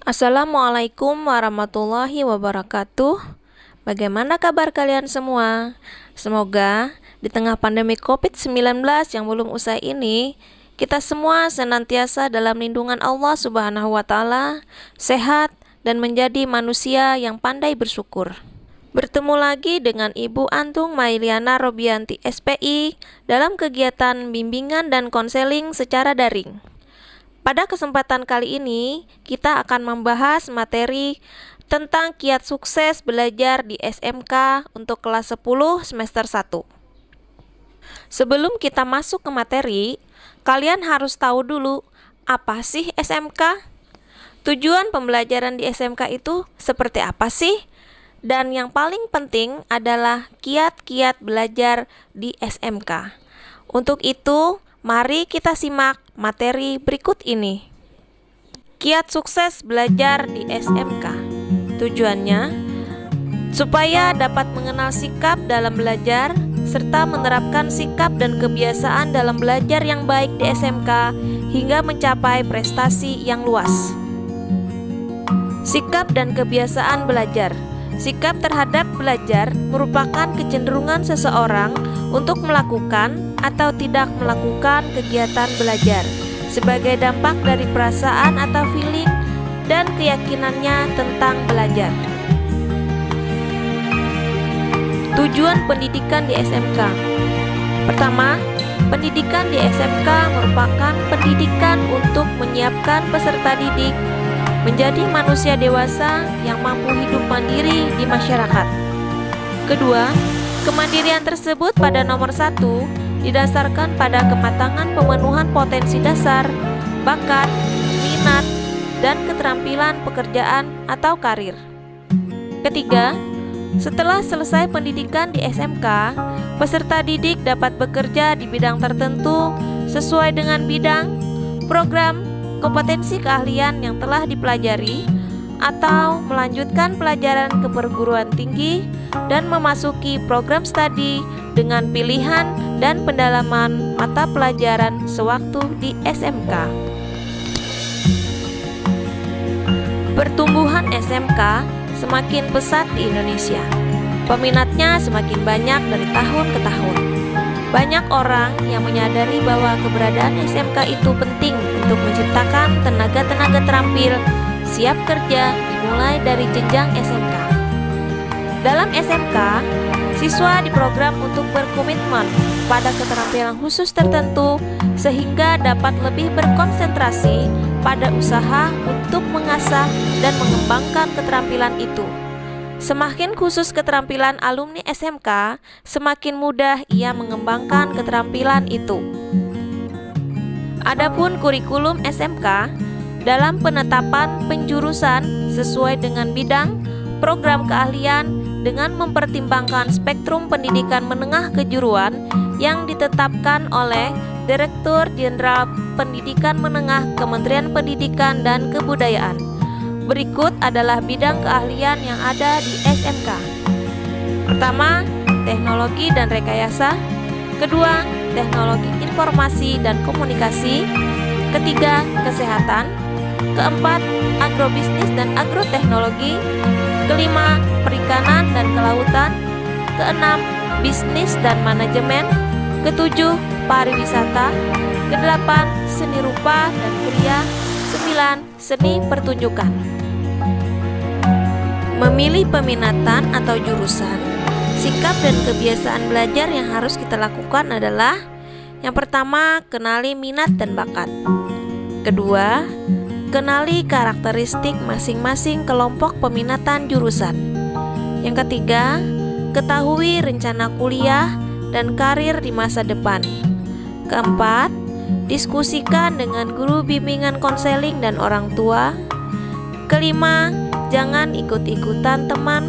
Assalamualaikum warahmatullahi wabarakatuh. Bagaimana kabar kalian semua? Semoga di tengah pandemi COVID-19 yang belum usai ini, kita semua senantiasa dalam lindungan Allah Subhanahu wa Ta'ala, sehat, dan menjadi manusia yang pandai bersyukur. Bertemu lagi dengan Ibu Antung Mailiana Robianti SPI dalam kegiatan bimbingan dan konseling secara daring. Pada kesempatan kali ini, kita akan membahas materi tentang kiat sukses belajar di SMK untuk kelas 10 semester 1. Sebelum kita masuk ke materi, kalian harus tahu dulu, apa sih SMK? Tujuan pembelajaran di SMK itu seperti apa sih? Dan yang paling penting adalah kiat-kiat belajar di SMK. Untuk itu, mari kita simak materi berikut ini. Kiat sukses belajar di SMK. Tujuannya, supaya dapat mengenal sikap dalam belajar, serta menerapkan sikap dan kebiasaan dalam belajar yang baik di SMK, hingga mencapai prestasi yang luas. Sikap dan kebiasaan belajar. Sikap terhadap belajar merupakan kecenderungan seseorang untuk melakukan atau tidak melakukan kegiatan belajar sebagai dampak dari perasaan atau feeling dan keyakinannya tentang belajar. Tujuan pendidikan di SMK. Pertama, pendidikan di SMK merupakan pendidikan untuk menyiapkan peserta didik menjadi manusia dewasa yang mampu hidup mandiri di masyarakat. Kedua, kemandirian tersebut pada nomor 1 didasarkan pada kematangan pemenuhan potensi dasar, bakat, minat, dan keterampilan pekerjaan atau karir. Ketiga, setelah selesai pendidikan di SMK, peserta didik dapat bekerja di bidang tertentu sesuai dengan bidang, program, kompetensi keahlian yang telah dipelajari, atau melanjutkan pelajaran ke perguruan tinggi dan memasuki program studi dengan pilihan dan pendalaman mata pelajaran sewaktu di SMK. Pertumbuhan SMK semakin pesat di Indonesia. Peminatnya semakin banyak dari tahun ke tahun. Banyak orang yang menyadari bahwa keberadaan SMK itu penting untuk menciptakan tenaga-tenaga terampil siap kerja dimulai dari jenjang SMK. Dalam SMK, siswa diprogram untuk berkomitmen pada keterampilan khusus tertentu sehingga dapat lebih berkonsentrasi pada usaha untuk mengasah dan mengembangkan keterampilan itu. Semakin khusus keterampilan alumni SMK, semakin mudah ia mengembangkan keterampilan itu. Adapun kurikulum SMK dalam penetapan penjurusan sesuai dengan bidang, program keahlian dengan mempertimbangkan spektrum pendidikan menengah kejuruan yang ditetapkan oleh Direktur Jenderal Pendidikan Menengah Kementerian Pendidikan dan Kebudayaan. Berikut adalah bidang keahlian yang ada di SMK. Pertama, teknologi dan rekayasa. Kedua, teknologi informasi dan komunikasi. Ketiga, kesehatan. Keempat, agrobisnis dan agroteknologi. Kelima, perikanan dan kelautan. Keenam, bisnis dan manajemen. Ketujuh, pariwisata. Kedelapan, seni rupa dan kriya. 9, seni pertunjukan. Memilih peminatan atau jurusan, sikap dan kebiasaan belajar yang harus kita lakukan adalah: yang pertama, kenali minat dan bakat. Kedua, kenali karakteristik masing-masing kelompok peminatan jurusan. Yang ketiga, ketahui rencana kuliah dan karir di masa depan. Keempat, diskusikan dengan guru bimbingan konseling dan orang tua. Kelima, jangan ikut-ikutan teman.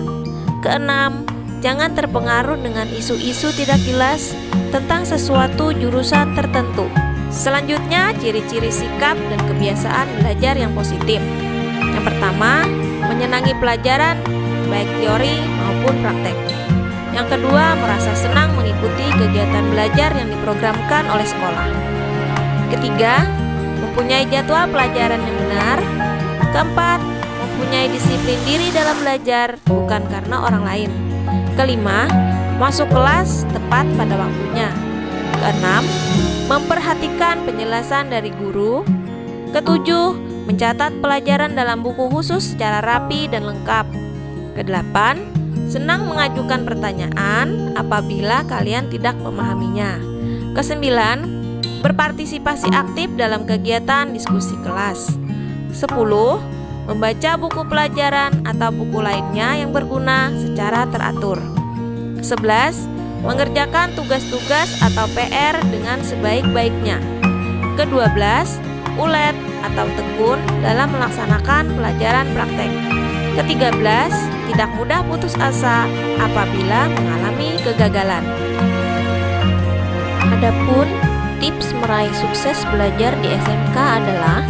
Keenam, jangan terpengaruh dengan isu-isu tidak jelas tentang sesuatu jurusan tertentu. Selanjutnya, ciri-ciri sikap dan kebiasaan belajar yang positif. Yang pertama, menyenangi pelajaran, baik teori maupun praktek. Yang kedua, merasa senang mengikuti kegiatan belajar yang diprogramkan oleh sekolah. Ketiga, mempunyai jadwal pelajaran yang benar. Keempat, mempunyai disiplin diri dalam belajar, bukan karena orang lain. Kelima, masuk kelas tepat pada waktunya. Keenam, memperhatikan penjelasan dari guru. Ketujuh, mencatat pelajaran dalam buku khusus secara rapi dan lengkap. Kedelapan, senang mengajukan pertanyaan apabila kalian tidak memahaminya. Kesembilan, berpartisipasi aktif dalam kegiatan diskusi kelas. 10. Membaca buku pelajaran atau buku lainnya yang berguna secara teratur. 11. Mengerjakan tugas-tugas atau PR dengan sebaik-baiknya. Ke-12. Ulet atau tekun dalam melaksanakan pelajaran praktek. Ke-13. Tidak mudah putus asa apabila mengalami kegagalan. Adapun tips meraih sukses belajar di SMK adalah: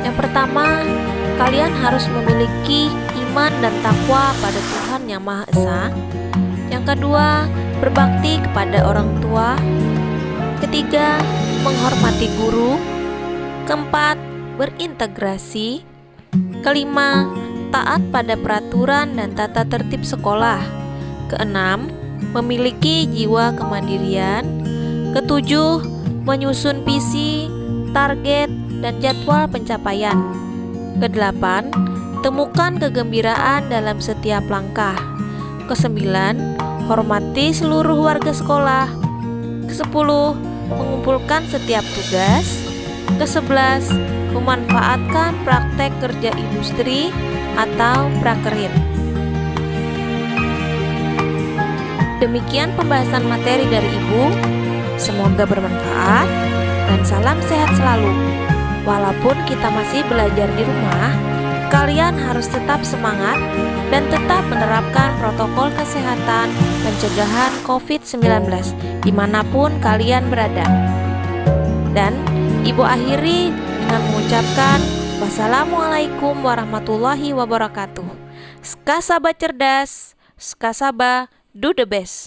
yang pertama, kalian harus memiliki iman dan takwa pada Tuhan Yang Maha Esa. Yang kedua, berbakti kepada orang tua. Ketiga, menghormati guru. Keempat, berintegrasi. Kelima, taat pada peraturan dan tata tertib sekolah. Keenam, memiliki jiwa kemandirian. Ketujuh, menyusun visi, target, dan jadwal pencapaian. Kedelapan, temukan kegembiraan dalam setiap langkah. Kesembilan, hormati seluruh warga sekolah. Kesepuluh, mengumpulkan setiap tugas. Kesebelas, memanfaatkan praktek kerja industri atau prakerin. Demikian pembahasan materi dari Ibu. Semoga bermanfaat dan salam sehat selalu. Walaupun kita masih belajar di rumah, kalian harus tetap semangat dan tetap menerapkan protokol kesehatan pencegahan COVID-19 dimanapun kalian berada. Dan Ibu akhiri dengan mengucapkan wassalamualaikum warahmatullahi wabarakatuh. Skasaba cerdas, skasaba do the best.